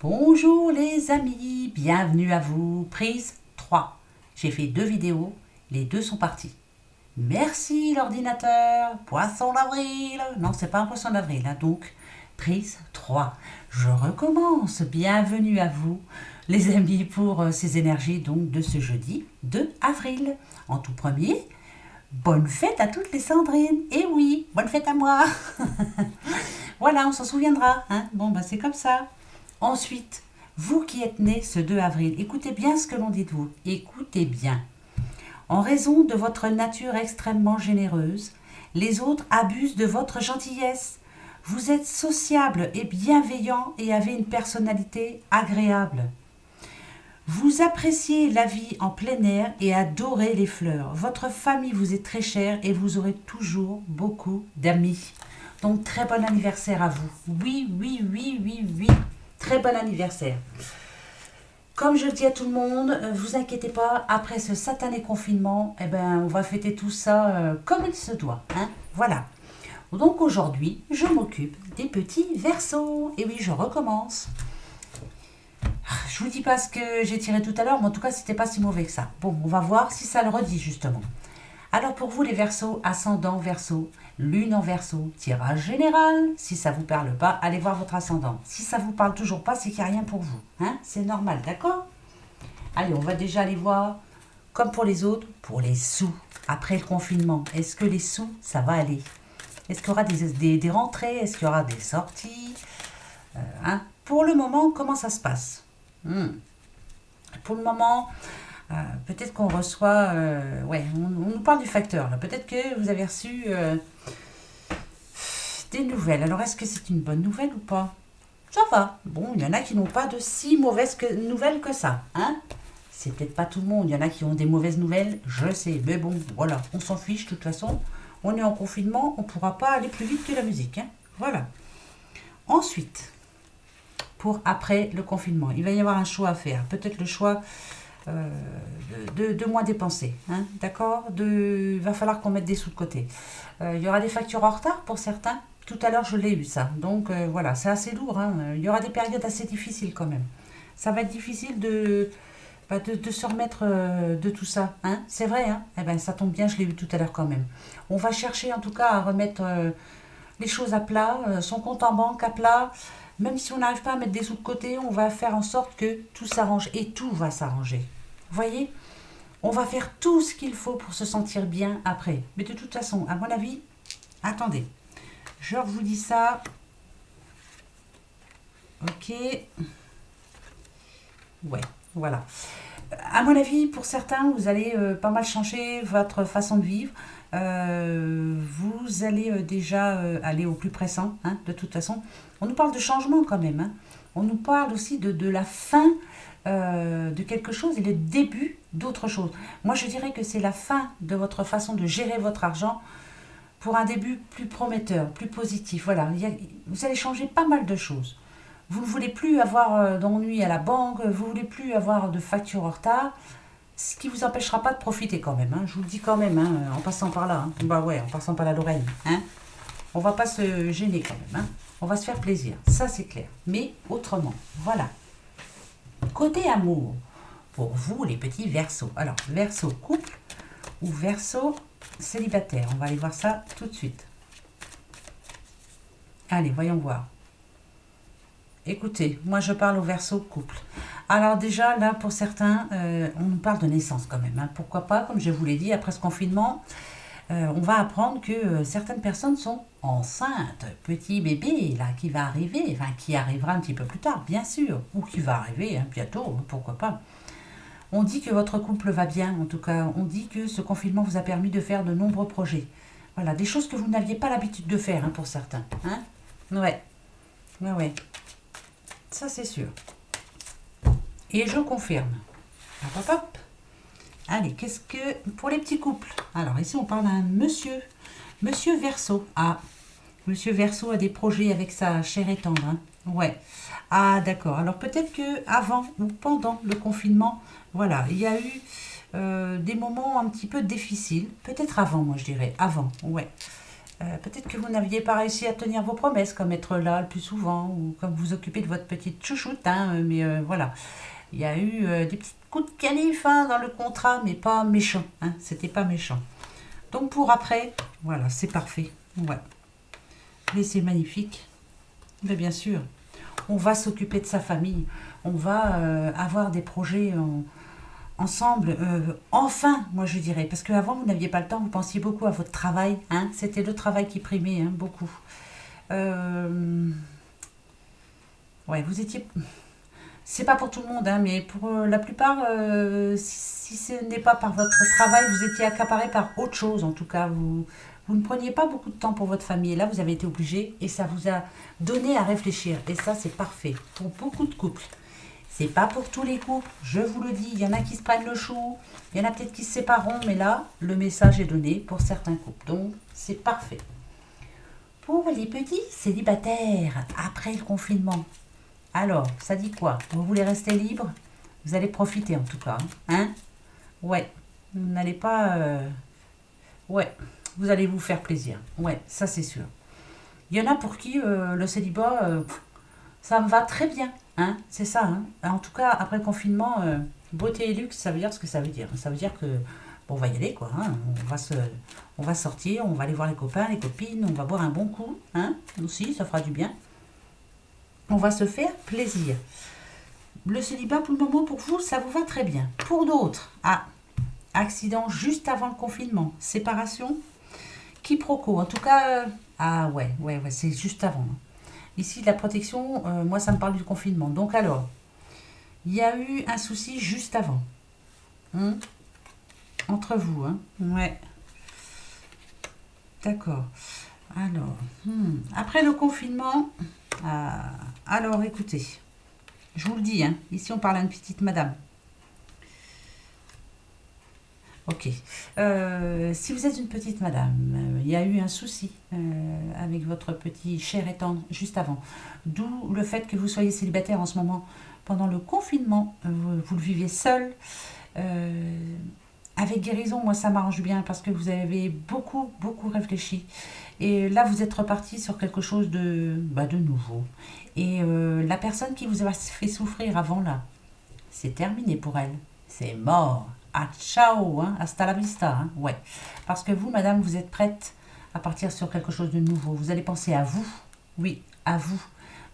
Bonjour les amis, bienvenue à vous. Prise 3. J'ai fait 2 vidéos, les 2 sont parties. Merci l'ordinateur, poisson d'avril. Non, c'est pas un poisson d'avril, hein, donc prise 3. Je recommence, bienvenue à vous les amis pour ces énergies donc de ce jeudi 2 avril. En tout premier, bonne fête à toutes les Sandrines. Et oui, bonne fête à moi. Voilà, on s'en souviendra, hein. Bon, bah c'est comme ça. Ensuite, vous qui êtes né ce 2 avril, écoutez bien ce que l'on dit de vous. Écoutez bien. En raison de votre nature extrêmement généreuse, les autres abusent de votre gentillesse. Vous êtes sociable et bienveillant et avez une personnalité agréable. Vous appréciez la vie en plein air et adorez les fleurs. Votre famille vous est très chère et vous aurez toujours beaucoup d'amis. Donc très bon anniversaire à vous. Oui, oui, oui, oui, oui. Très bon anniversaire. Comme je le dis à tout le monde, vous inquiétez pas, après ce satané confinement, eh ben, on va fêter tout ça comme il se doit. Hein, voilà. Donc aujourd'hui, je m'occupe des petits Verseaux. Et oui, je recommence. Je vous dis pas ce que j'ai tiré tout à l'heure, mais en tout cas, c'était pas si mauvais que ça. Bon, on va voir si ça le redit justement. Alors pour vous les Verseaux, ascendant Verseau, lune en Verseau, tirage général. Si ça vous parle pas, allez voir votre ascendant. Si ça vous parle toujours pas, c'est qu'il n'y a rien pour vous. Hein, c'est normal, d'accord? Allez, on va déjà aller voir, comme pour les autres, pour les sous. Après le confinement, est-ce que les sous, ça va aller? Est-ce qu'il y aura des rentrées? Est-ce qu'il y aura des sorties? Hein? Pour le moment, comment ça se passe? Pour le moment, peut-être qu'on reçoit... ouais, on nous parle du facteur. Là. Peut-être que vous avez reçu des nouvelles. Alors, est-ce que c'est une bonne nouvelle ou pas? Ça va. Bon, il y en a qui n'ont pas de si mauvaises nouvelles que ça. Hein? C'est peut-être pas tout le monde. Il y en a qui ont des mauvaises nouvelles, je sais. Mais bon, voilà, on s'en fiche de toute façon. On est en confinement, on ne pourra pas aller plus vite que la musique. Hein? Voilà. Ensuite, pour après le confinement, il va y avoir un choix à faire. Peut-être le choix de moins dépenser. Hein? D'accord? Il va falloir qu'on mette des sous de côté. Il y aura des factures en retard pour certains. Tout à l'heure, je l'ai eu ça. Donc voilà, c'est assez lourd. Hein? Il y aura des périodes assez difficiles quand même. Ça va être difficile de se remettre de tout ça. Hein? C'est vrai, hein? Eh ben, ça tombe bien, je l'ai eu tout à l'heure quand même. On va chercher en tout cas à remettre les choses à plat, son compte en banque à plat. Même si on n'arrive pas à mettre des sous de côté, on va faire en sorte que tout s'arrange. Et tout va s'arranger. Vous voyez? On va faire tout ce qu'il faut pour se sentir bien après. Mais de toute façon, à mon avis, attendez. Je vous dis ça. Ok. Ouais, voilà. À mon avis, pour certains, vous allez pas mal changer votre façon de vivre. Vous allez déjà aller au plus pressant, hein, de toute façon. On nous parle de changement quand même. Hein. On nous parle aussi de la fin de quelque chose et le début d'autre chose. Moi, je dirais que c'est la fin de votre façon de gérer votre argent pour un début plus prometteur, plus positif. Voilà, vous allez changer pas mal de choses. Vous ne voulez plus avoir d'ennuis à la banque, vous ne voulez plus avoir de factures en retard, ce qui ne vous empêchera pas de profiter quand même. Hein. Je vous le dis quand même, hein, en passant par là. Hein. Bah ouais, en passant par la Lorraine. Hein. On va pas se gêner quand même. Hein. On va se faire plaisir, ça c'est clair. Mais autrement, voilà. Côté amour, pour vous les petits Verseaux. Alors, Verseau couple ou Verseau célibataire. On va aller voir ça tout de suite. Allez, voyons voir. Écoutez, moi je parle au Verseau couple. Alors déjà, là, pour certains, on nous parle de naissance quand même. Hein. Pourquoi pas, comme je vous l'ai dit, après ce confinement, on va apprendre que certaines personnes sont enceintes. Petit bébé, là, qui va arriver, enfin, qui arrivera un petit peu plus tard, bien sûr, ou qui va arriver hein, bientôt, pourquoi pas. On dit que votre couple va bien, en tout cas, on dit que ce confinement vous a permis de faire de nombreux projets. Voilà, des choses que vous n'aviez pas l'habitude de faire, hein, pour certains. Hein. Ouais, ouais, ouais. Ça, c'est sûr. Et je confirme. Hop, hop, hop. Allez, qu'est-ce que... Pour les petits couples. Alors, ici, on parle d'un monsieur. Monsieur Verseau. Ah, Monsieur Verseau a des projets avec sa chère et tendre. Hein. Ouais. Ah, d'accord. Alors, peut-être que avant ou pendant le confinement, voilà, il y a eu des moments un petit peu difficiles. Peut-être avant, moi, je dirais. Avant, ouais. Peut-être que vous n'aviez pas réussi à tenir vos promesses, comme être là le plus souvent, ou comme vous occuper de votre petite chouchoute, hein, mais voilà. Il y a eu des petits coups de canif hein, dans le contrat, mais pas méchant, hein, c'était pas méchant. Donc pour après, voilà, c'est parfait. Ouais. Mais c'est magnifique. Mais bien sûr, on va s'occuper de sa famille, on va avoir des projets ensemble, enfin, moi je dirais, parce qu'avant vous n'aviez pas le temps, vous pensiez beaucoup à votre travail, hein, c'était le travail qui primait, hein, beaucoup. Euh, ouais, vous étiez, c'est pas pour tout le monde, hein, mais pour la plupart, si ce n'est pas par votre travail, vous étiez accaparé par autre chose, en tout cas, vous ne preniez pas beaucoup de temps pour votre famille, et là vous avez été obligé, et ça vous a donné à réfléchir, et ça c'est parfait, pour beaucoup de couples. C'est pas pour tous les couples, je vous le dis. Il y en a qui se prennent le chou, il y en a peut-être qui se sépareront, mais là, le message est donné pour certains couples. Donc, c'est parfait. Pour les petits célibataires, après le confinement. Alors, ça dit quoi? Vous voulez rester libre? Vous allez profiter en tout cas. Hein? Ouais. Vous n'allez pas... Ouais. Vous allez vous faire plaisir. Ouais, ça c'est sûr. Il y en a pour qui le célibat, ça me va très bien, hein, c'est ça. Hein. En tout cas, après le confinement, beauté et luxe, ça veut dire ce que ça veut dire. Ça veut dire que bon, on va y aller, quoi. Hein. On va sortir, on va aller voir les copains, les copines, on va boire un bon coup, hein, aussi, ça fera du bien. On va se faire plaisir. Le célibat, pour le moment, pour vous, ça vous va très bien. Pour d'autres, accident juste avant le confinement, séparation, quiproquo. En tout cas, ah ouais, c'est juste avant. Hein. Ici, la protection, moi, ça me parle du confinement. Donc alors, il y a eu un souci juste avant. Hein, entre vous, hein. Ouais. D'accord. Alors, après le confinement, alors écoutez, je vous le dis, hein, ici on parle à une petite madame. Ok. Si vous êtes une petite madame, il y a eu un souci avec votre petit cher et tendre juste avant. D'où le fait que vous soyez célibataire en ce moment. Pendant le confinement, vous le vivez seul. Euh, avec guérison, moi ça m'arrange bien parce que vous avez beaucoup, beaucoup réfléchi. Et là, vous êtes reparti sur quelque chose de nouveau. Et la personne qui vous a fait souffrir avant là, c'est terminé pour elle. C'est mort. Ah, ciao, hein, hasta la vista, hein, ouais. Parce que vous, madame, vous êtes prête à partir sur quelque chose de nouveau. Vous allez penser à vous. Oui, à vous.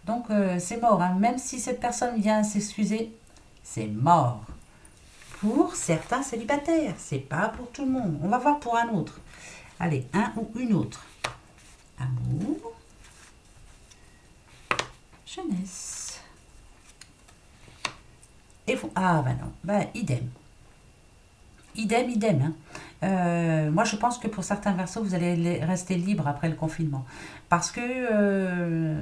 Donc, c'est mort. Hein. Même si cette personne vient s'excuser, c'est mort. Pour certains célibataires. C'est pas pour tout le monde. On va voir pour un autre. Allez, un ou une autre. Amour. Jeunesse. Et vous. Ah, bah non. Bah, idem. Idem, idem. Hein. Moi, je pense que pour certains versos, vous allez rester libre après le confinement. Parce que,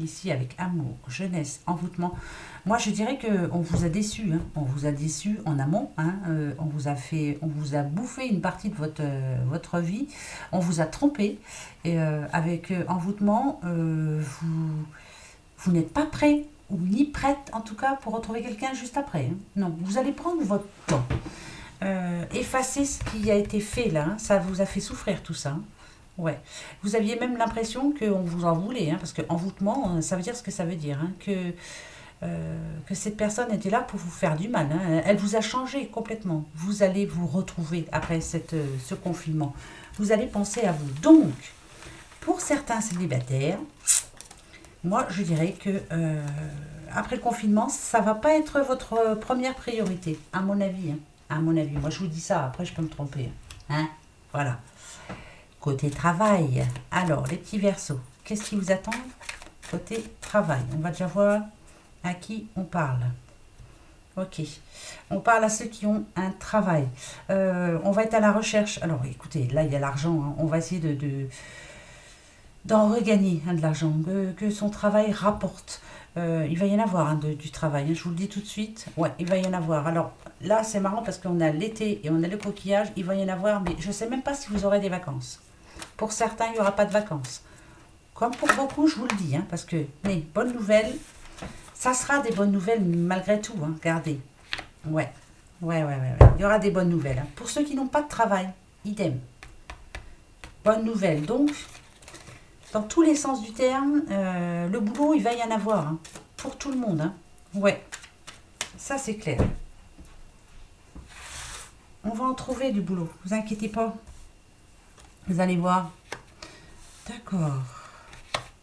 ici, avec amour, jeunesse, envoûtement, moi, je dirais qu'on vous a déçu. Hein. On vous a déçu en amont. Hein. On vous a bouffé une partie de votre vie. On vous a trompé. Et avec envoûtement, vous n'êtes pas prêt ou ni prête, en tout cas, pour retrouver quelqu'un juste après. Hein. Non, vous allez prendre votre temps. Effacer ce qui a été fait là, hein. Ça vous a fait souffrir tout ça. Hein. Ouais. Vous aviez même l'impression qu'on vous en voulait, hein, parce que envoûtement, ça veut dire ce que ça veut dire, hein, que cette personne était là pour vous faire du mal. Hein. Elle vous a changé complètement. Vous allez vous retrouver après ce confinement. Vous allez penser à vous. Donc, pour certains célibataires, moi je dirais que après le confinement, ça va pas être votre première priorité, à mon avis. Hein. À mon avis, moi je vous dis ça, après je peux me tromper. Hein. Voilà. Côté travail, alors les petits versos, qu'est-ce qui vous attend côté travail? On va déjà voir à qui on parle. Ok. On parle à ceux qui ont un travail. On va être à la recherche. Alors écoutez, là il y a l'argent. Hein. On va essayer d'en regagner hein, de l'argent, que son travail rapporte. Il va y en avoir hein, du travail, hein, je vous le dis tout de suite. Ouais, il va y en avoir. Alors là, c'est marrant parce qu'on a l'été et on a le coquillage. Il va y en avoir, mais je ne sais même pas si vous aurez des vacances. Pour certains, il n'y aura pas de vacances. Comme pour beaucoup, je vous le dis, hein, parce que, mais bonnes nouvelles, ça sera des bonnes nouvelles malgré tout. Hein, regardez. Ouais. Ouais. Il y aura des bonnes nouvelles. Hein. Pour ceux qui n'ont pas de travail, idem. bonne nouvelle. Donc, dans tous les sens du terme, le boulot, il va y en avoir. Hein, pour tout le monde. Hein. Ouais, ça c'est clair. On va en trouver du boulot, vous inquiétez pas. Vous allez voir. D'accord.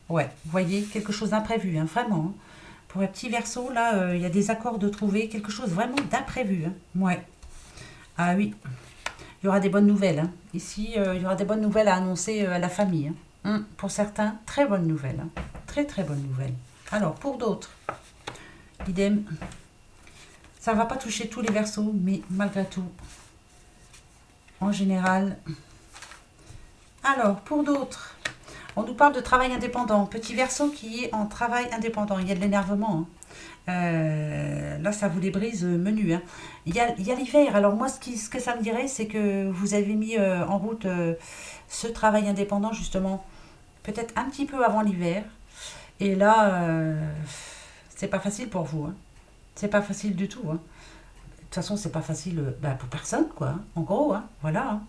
Ouais, vous voyez, quelque chose d'imprévu, hein, vraiment. Hein. Pour les petits Verseaux, là, il y a des accords de trouver, quelque chose vraiment d'imprévu. Hein. Ouais. Ah oui, il y aura des bonnes nouvelles. Hein. Ici, il y aura des bonnes nouvelles à annoncer à la famille. Hein. Pour certains, très bonnes nouvelles. Hein. Très, très bonnes nouvelles. Alors, pour d'autres, idem. Ça ne va pas toucher tous les Verseaux, mais malgré tout, en général. Alors, pour d'autres, on nous parle de travail indépendant. Petit Verseau qui est en travail indépendant. Il y a de l'énervement. Hein. Là, ça vous les brise menu. Hein. Il y a l'hiver. Alors moi, ce que ça me dirait, c'est que vous avez mis en route ce travail indépendant, justement, peut-être un petit peu avant l'hiver. Et là, c'est pas facile pour vous. Hein. C'est pas facile du tout. Hein. De toute façon, c'est pas facile pour personne, quoi. Hein. En gros, hein. Voilà. Hein.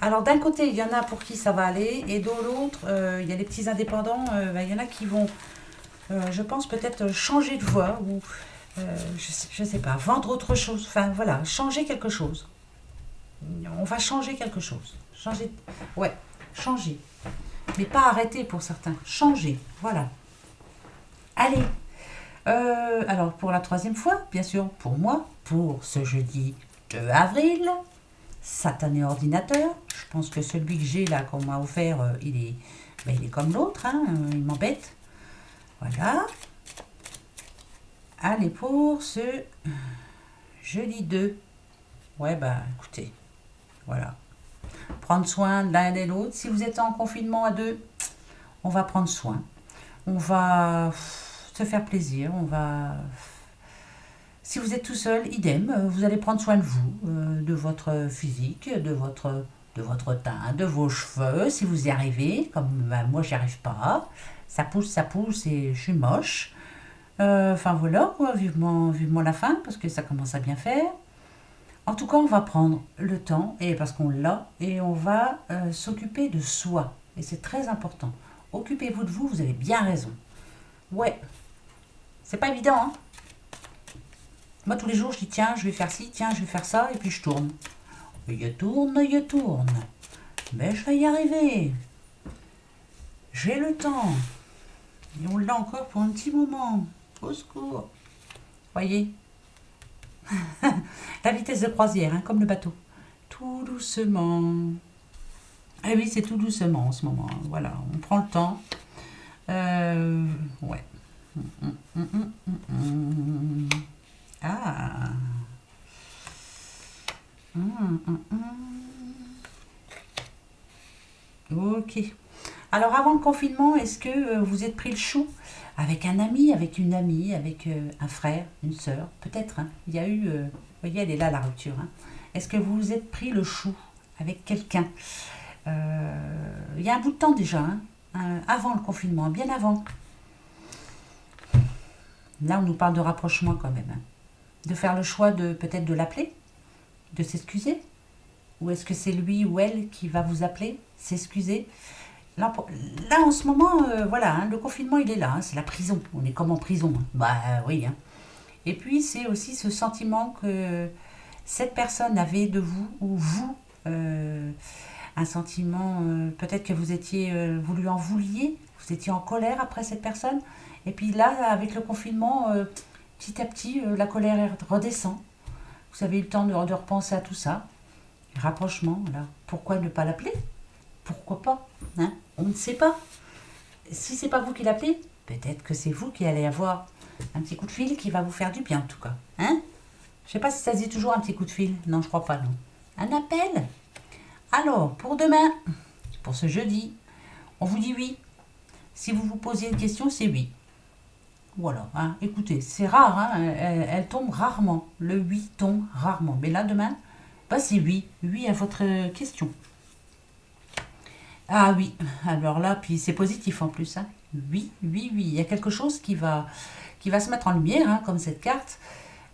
Alors d'un côté, il y en a pour qui ça va aller, et de l'autre, il y a les petits indépendants, il y en a qui vont, je pense, peut-être changer de voie, ou je sais pas, vendre autre chose, enfin voilà, changer quelque chose. On va changer quelque chose. Changer, ouais, changer. Mais pas arrêter pour certains, changer, voilà. Allez, alors pour la troisième fois, bien sûr, pour moi, pour ce jeudi 2 avril, satané ordinateur. Je pense que celui que j'ai là, qu'on m'a offert, il est comme l'autre, hein, il m'embête. Voilà. Allez, pour ce jeudi 2. Ouais, bah écoutez, voilà. Prendre soin de l'un et de l'autre. Si vous êtes en confinement à deux, on va prendre soin. On va se faire plaisir. On va. Si vous êtes tout seul, idem, vous allez prendre soin de vous, de votre physique, de votre teint, de vos cheveux, si vous y arrivez, comme moi j'y arrive pas. Ça pousse et je suis moche. Enfin voilà, quoi, vivement la fin, parce que ça commence à bien faire. En tout cas, on va prendre le temps, et parce qu'on l'a, et on va s'occuper de soi. Et c'est très important. Occupez-vous de vous, vous avez bien raison. Ouais, c'est pas évident, hein. Moi, tous les jours, je dis, tiens, je vais faire ci, tiens, je vais faire ça, et puis je tourne. Je tourne. Mais je vais y arriver. J'ai le temps. Et on l'a encore pour un petit moment. Au secours. Voyez. La vitesse de croisière, hein, comme le bateau. Tout doucement. Ah oui, c'est tout doucement en ce moment. Voilà, on prend le temps. Ouais. Ah. Ok. Alors avant le confinement, est-ce que vous êtes pris le chou avec un ami, avec une amie, avec un frère, une sœur, peut-être. Hein, il y a eu, vous voyez, elle est là la rupture. Hein. Est-ce que vous vous êtes pris le chou avec quelqu'un il y a un bout de temps déjà, hein, avant le confinement, bien avant. Là, on nous parle de rapprochement quand même. Hein. De faire le choix de peut-être de l'appeler, de s'excuser. Ou est-ce que c'est lui ou elle qui va vous appeler, s'excuser? Là, en ce moment, voilà, hein, le confinement, il est là. Hein, c'est la prison. On est comme en prison. Hein. Bah oui. Hein. Et puis, c'est aussi ce sentiment que cette personne avait de vous, ou vous, un sentiment, peut-être que vous lui en vouliez, vous étiez en colère après cette personne. Et puis là, avec le confinement, petit à petit, la colère redescend. Vous avez eu le temps de repenser à tout ça. Rapprochement, là. Pourquoi ne pas l'appeler? Pourquoi pas, hein? On ne sait pas. Si c'est pas vous qui l'appelez, peut-être que c'est vous qui allez avoir un petit coup de fil qui va vous faire du bien, en tout cas. Hein? Je sais pas si ça se dit toujours un petit coup de fil. Non, je crois pas, non. Un appel? Alors, pour demain, pour ce jeudi, on vous dit oui. Si vous vous posez une question, c'est oui. Voilà, hein. Écoutez, c'est rare, hein. Elle tombe rarement. Le oui tombe rarement. Mais là, demain, bah, c'est oui. Oui à votre question. Ah oui, alors là, puis c'est positif en plus. Hein. Oui. Il y a quelque chose qui va se mettre en lumière, hein, comme cette carte.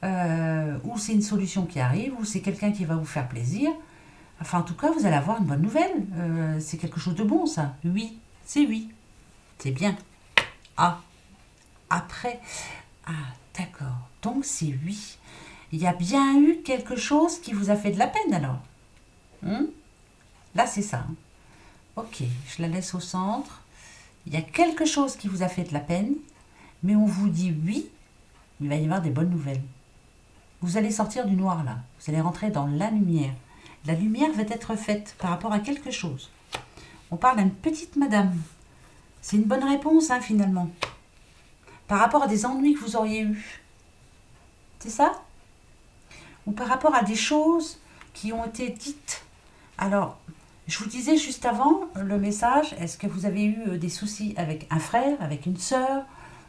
Ou c'est une solution qui arrive, ou c'est quelqu'un qui va vous faire plaisir. Enfin, en tout cas, vous allez avoir une bonne nouvelle. C'est quelque chose de bon, ça. Oui, c'est oui. C'est bien. Ah, après. Ah, d'accord. Donc, c'est oui. Il y a bien eu quelque chose qui vous a fait de la peine, alors. Hmm. Là, c'est ça. Hein. Ok, je la laisse au centre. Il y a quelque chose qui vous a fait de la peine, mais on vous dit oui, il va y avoir des bonnes nouvelles. Vous allez sortir du noir, là. Vous allez rentrer dans la lumière. La lumière va être faite par rapport à quelque chose. On parle d'une petite madame. C'est une bonne réponse, hein, finalement. Par rapport à des ennuis que vous auriez eus. C'est ça? Ou par rapport à des choses qui ont été dites. Alors, je vous disais juste avant le message, est-ce que vous avez eu des soucis avec un frère, avec une sœur,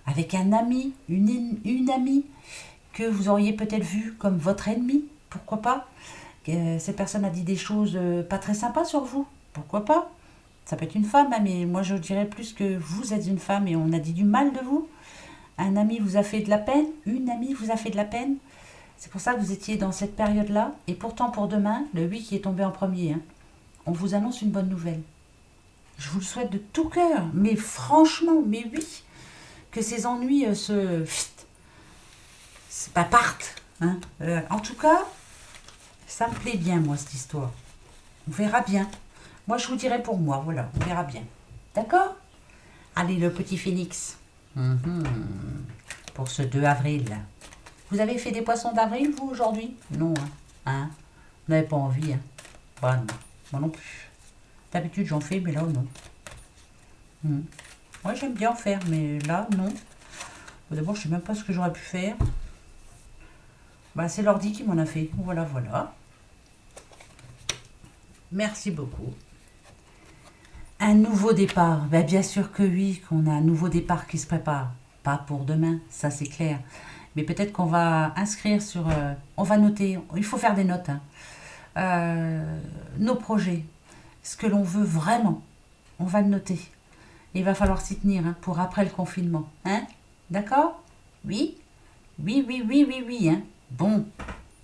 avec un ami, une amie que vous auriez peut-être vu comme votre ennemi? Pourquoi pas? Cette personne a dit des choses pas très sympas sur vous? Pourquoi pas? Ça peut être une femme, hein, mais moi je dirais plus que vous êtes une femme et on a dit du mal de vous. Un ami vous a fait de la peine, une amie vous a fait de la peine. C'est pour ça que vous étiez dans cette période-là. Et pourtant pour demain, le oui qui est tombé en premier, hein, on vous annonce une bonne nouvelle. Je vous le souhaite de tout cœur, mais franchement, mais oui, que ces ennuis partent. Hein. En tout cas, ça me plaît bien, moi, cette histoire. On verra bien. Moi, je vous dirai pour moi, voilà, on verra bien. D'accord? Allez, le petit phénix. Pour ce 2 avril. Vous avez fait des poissons d'avril, vous, aujourd'hui? Non, hein? Vous n'avez pas envie, hein? Bah non, moi non plus. D'habitude, j'en fais, mais là, non. Moi, j'aime bien en faire, mais là, non. D'abord, je ne sais même pas ce que j'aurais pu faire. Bah, c'est l'ordi qui m'en a fait. Voilà, voilà. Merci beaucoup. Un nouveau départ. Ben, bien sûr que oui, qu'on a un nouveau départ qui se prépare. Pas pour demain, ça c'est clair. Mais peut-être qu'on va inscrire sur... on va noter, il faut faire des notes. Hein. Nos projets, ce que l'on veut vraiment, on va le noter. Il va falloir s'y tenir hein, pour après le confinement. Hein? D'accord? Oui? Oui, oui, oui, oui, oui. Hein? Bon,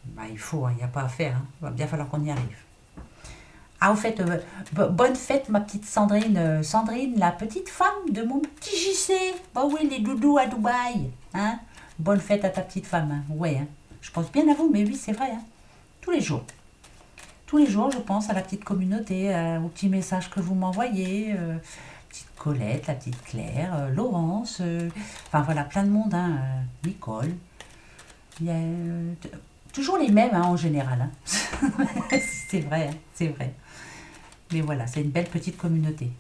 ben, il faut, il n'y a pas à faire. Hein. Il va bien falloir qu'on y arrive. Ah, au fait, bonne fête, ma petite Sandrine. Sandrine, la petite femme de mon petit JC. Oh oui, les doudous à Dubaï. Hein? Bonne fête à ta petite femme. Hein? Ouais, hein? Je pense bien à vous, mais oui, c'est vrai. Hein? Tous les jours. Tous les jours, je pense à la petite communauté, aux petits messages que vous m'envoyez. Petite Colette, la petite Claire, Laurence. Enfin, voilà, plein de monde. Hein? Nicole. Il y a toujours les mêmes, hein, en général. Hein? C'est vrai, hein? C'est vrai. Mais voilà, c'est une belle petite communauté.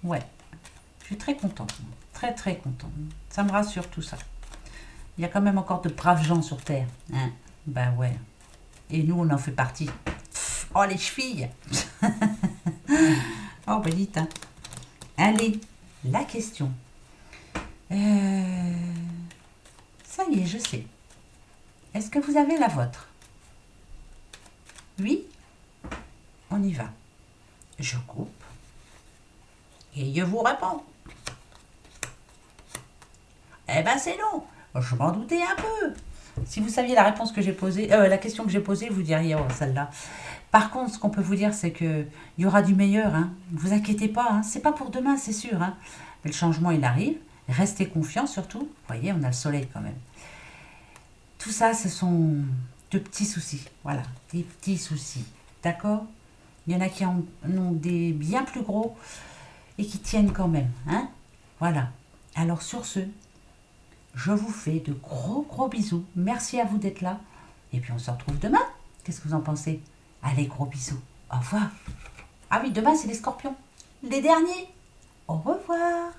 Ouais, je suis très contente. Très, très contente. Ça me rassure tout ça. Il y a quand même encore de braves gens sur Terre. Hein? Ben ouais. Et nous, on en fait partie. Pff, oh, les chevilles. Oh, ben dites. Hein. Allez, la question. Ça y est, je sais. Est-ce que vous avez la vôtre? Oui? On y va. Je coupe. Et je vous réponds. Eh ben c'est non. Je m'en doutais un peu. Si vous saviez la réponse que j'ai posée, la question que j'ai posée, vous diriez oh celle-là. Par contre, ce qu'on peut vous dire, c'est que il y aura du meilleur. Hein. Ne vous inquiétez pas. Hein. C'est pas pour demain, c'est sûr. Hein. Mais le changement, il arrive. Restez confiants surtout. Vous voyez, on a le soleil quand même. Tout ça, ce sont de petits soucis. Voilà, des petits soucis. D'accord? Il y en a qui en ont des bien plus gros et qui tiennent quand même. Hein? Voilà. Alors sur ce, je vous fais de gros gros bisous. Merci à vous d'être là. Et puis on se retrouve demain. Qu'est-ce que vous en pensez? Allez, gros bisous. Au revoir. Ah oui, demain c'est les scorpions. Les derniers. Au revoir.